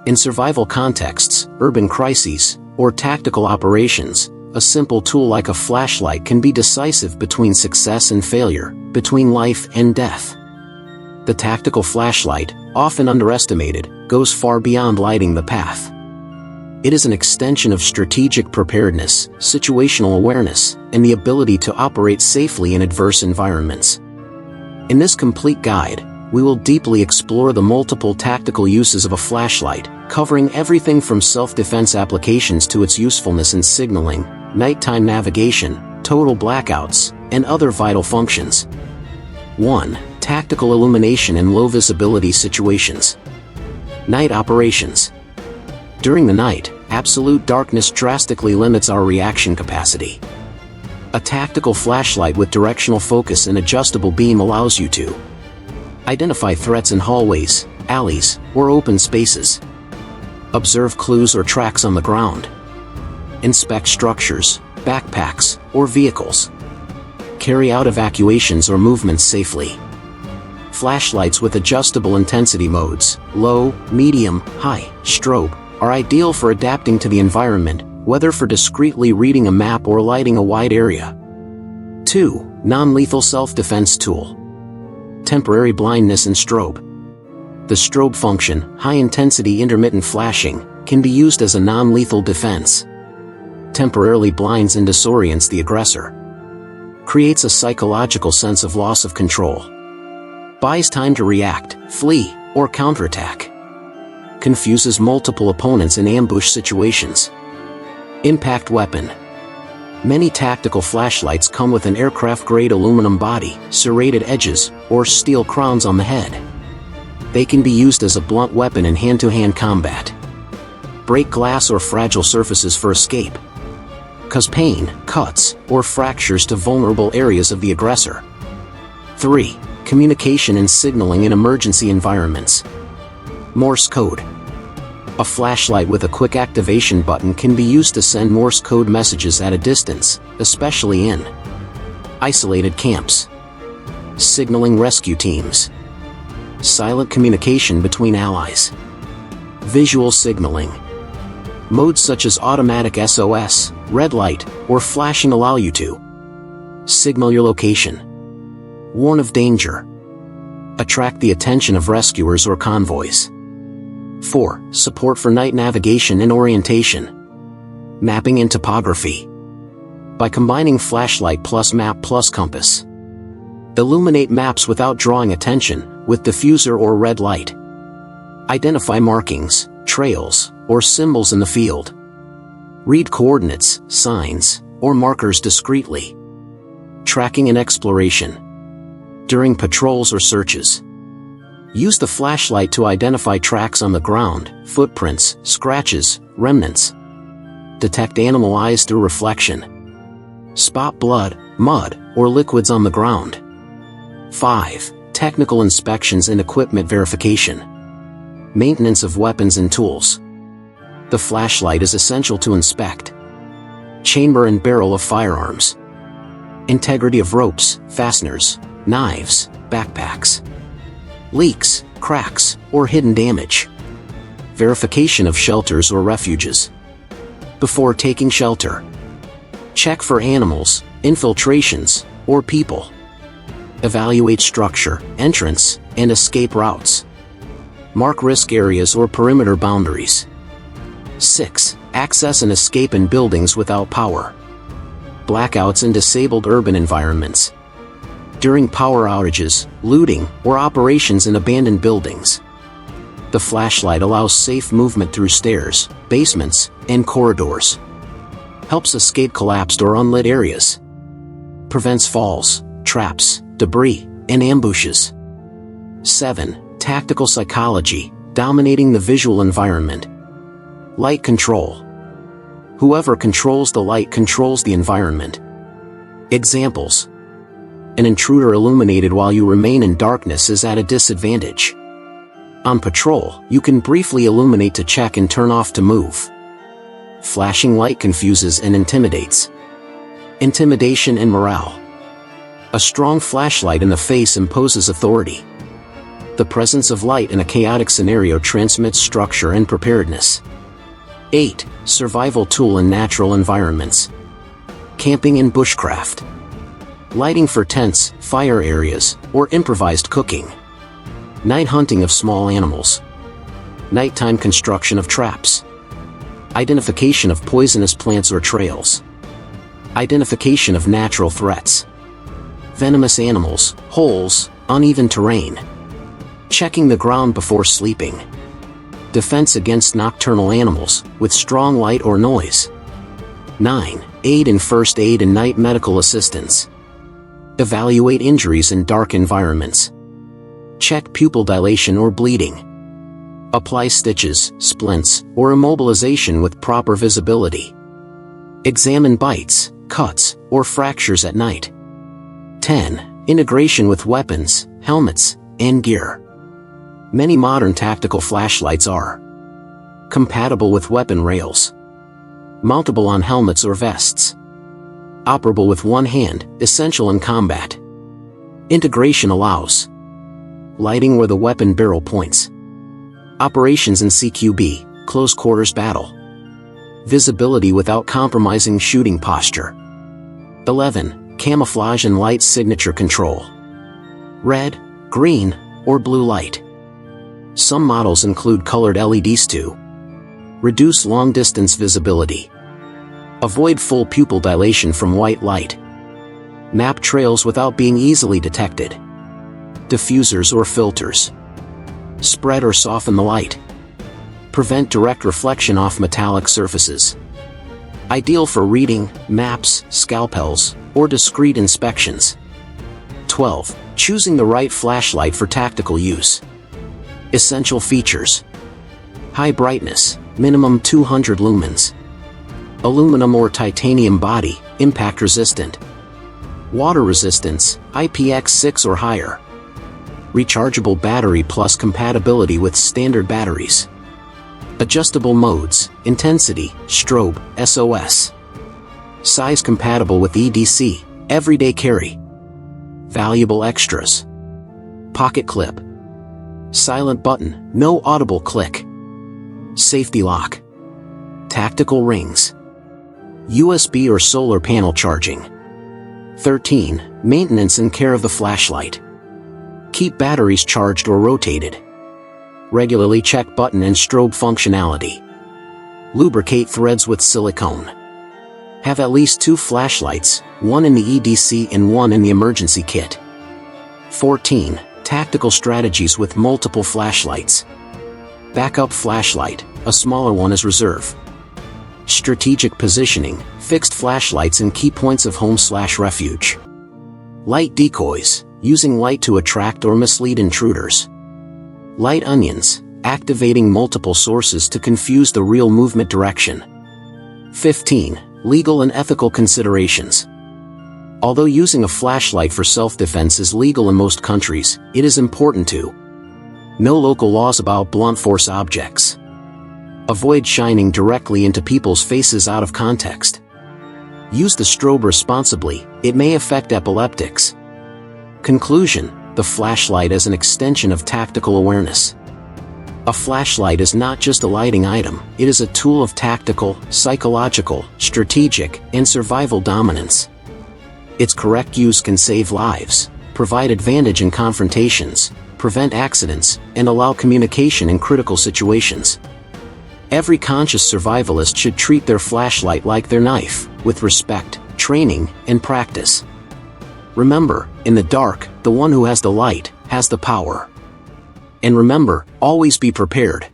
In survival contexts, urban crises, or tactical operations, a simple tool like a flashlight can be decisive between success and failure, between life and death. The tactical flashlight, often underestimated, goes far beyond lighting the path. It is an extension of strategic preparedness, situational awareness, and the ability to operate safely in adverse environments. In this complete guide, we will deeply explore the multiple tactical uses of a flashlight, covering everything from self-defense applications to its usefulness in signaling, nighttime navigation, total blackouts, and other vital functions. 1. Tactical illumination in low-visibility situations. Night operations. During the night, absolute darkness drastically limits our reaction capacity. A tactical flashlight with directional focus and adjustable beam allows you to identify threats in hallways, alleys, or open spaces. Observe clues or tracks on the ground. Inspect structures, backpacks, or vehicles. Carry out evacuations or movements safely. Flashlights with adjustable intensity modes, low, medium, high, strobe, are ideal for adapting to the environment, whether for discreetly reading a map or lighting a wide area. 2. Non-lethal self-defense tool. Temporary blindness and strobe. The strobe function, high-intensity intermittent flashing, can be used as a non-lethal defense. Temporarily blinds and disorients the aggressor. Creates a psychological sense of loss of control. Buys time to react, flee, or counterattack. Confuses multiple opponents in ambush situations. Impact weapon. Many tactical flashlights come with an aircraft-grade aluminum body, serrated edges, or steel crowns on the head. They can be used as a blunt weapon in hand-to-hand combat. Break glass or fragile surfaces for escape. Cause pain, cuts, or fractures to vulnerable areas of the aggressor. 3. Communication and signaling in emergency environments. Morse code. A flashlight with a quick activation button can be used to send Morse code messages at a distance, especially in isolated camps. Signaling rescue teams. Silent communication between allies. Visual signaling. Modes such as automatic SOS, red light, or flashing allow you to signal your location. Warn of danger. Attract the attention of rescuers or convoys. 4. Support for night navigation and orientation. Mapping and topography. By combining flashlight plus map plus compass. Illuminate maps without drawing attention, with diffuser or red light. Identify markings, trails, or symbols in the field. Read coordinates, signs, or markers discreetly. Tracking and exploration. During patrols or searches. Use the flashlight to identify tracks on the ground, footprints, scratches, remnants. Detect animal eyes through reflection. Spot blood, mud, or liquids on the ground. 5. Technical inspections and equipment verification. Maintenance of weapons and tools. The flashlight is essential to inspect chamber and barrel of firearms. Integrity of ropes, fasteners, knives, backpacks. Leaks, cracks, or hidden damage. Verification of shelters or refuges. Before taking shelter. Check for animals, infiltrations, or people. Evaluate structure, entrance, and escape routes. Mark risk areas or perimeter boundaries. 6. Access and escape in buildings without power. Blackouts in disabled urban environments. During power outages, looting, or operations in abandoned buildings. The flashlight allows safe movement through stairs, basements, and corridors. Helps escape collapsed or unlit areas. Prevents falls, traps, debris, and ambushes. 7. Tactical psychology, dominating the visual environment. Light control. Whoever controls the light controls the environment. Examples. An intruder illuminated while you remain in darkness is at a disadvantage. On patrol, you can briefly illuminate to check and turn off to move. Flashing light confuses and intimidates. Intimidation and morale. A strong flashlight in the face imposes authority. The presence of light in a chaotic scenario transmits structure and preparedness. 8. Survival tool in natural environments. Camping and bushcraft. Lighting for tents, fire areas, or improvised cooking. Night hunting of small animals. Nighttime construction of traps. Identification of poisonous plants or trails. Identification of natural threats. Venomous animals, holes, uneven terrain. Checking the ground before sleeping. Defense against nocturnal animals, with strong light or noise. 9. Aid in first aid and night medical assistance. Evaluate injuries in dark environments. Check pupil dilation or bleeding. Apply stitches, splints, or immobilization with proper visibility. Examine bites, cuts, or fractures at night. 10. Integration with weapons, helmets, and gear. Many modern tactical flashlights are compatible with weapon rails, mountable on helmets or vests, operable with one hand, essential in combat. Integration allows lighting where the weapon barrel points. Operations in CQB, close quarters battle. Visibility without compromising shooting posture. 11. Camouflage and light signature control. Red, green, or blue light. Some models include colored LEDs to reduce long-distance visibility. Avoid full pupil dilation from white light. Map trails without being easily detected. Diffusers or filters. Spread or soften the light. Prevent direct reflection off metallic surfaces. Ideal for reading, maps, scalpels, or discrete inspections. 12. Choosing the right flashlight for tactical use. Essential features. High brightness, minimum 200 lumens. Aluminum or titanium body, impact resistant. Water resistance, IPX6 or higher. Rechargeable battery plus compatibility with standard batteries. Adjustable modes, intensity, strobe, SOS. Size compatible with EDC, everyday carry. Valuable extras. Pocket clip. Silent button, no audible click. Safety lock. Tactical rings. USB or solar panel charging. 13. Maintenance and care of the flashlight. Keep batteries charged or rotated. Regularly check button and strobe functionality. Lubricate threads with silicone. Have at least 2 flashlights, one in the EDC and one in the emergency kit. 14. Tactical strategies with multiple flashlights. Backup flashlight, a smaller one is reserve. Strategic positioning, fixed flashlights in key points of home/refuge. Light decoys, using light to attract or mislead intruders. Light onions, activating multiple sources to confuse the real movement direction. 15. Legal and ethical considerations. Although using a flashlight for self-defense is legal in most countries, it is important to know local laws about blunt force objects. Avoid shining directly into people's faces out of context. Use the strobe responsibly, it may affect epileptics. Conclusion: the flashlight is an extension of tactical awareness. A flashlight is not just a lighting item, it is a tool of tactical, psychological, strategic, and survival dominance. Its correct use can save lives, provide advantage in confrontations, prevent accidents, and allow communication in critical situations. Every conscious survivalist should treat their flashlight like their knife, with respect, training, and practice. Remember, in the dark, the one who has the light, has the power. And remember, always be prepared.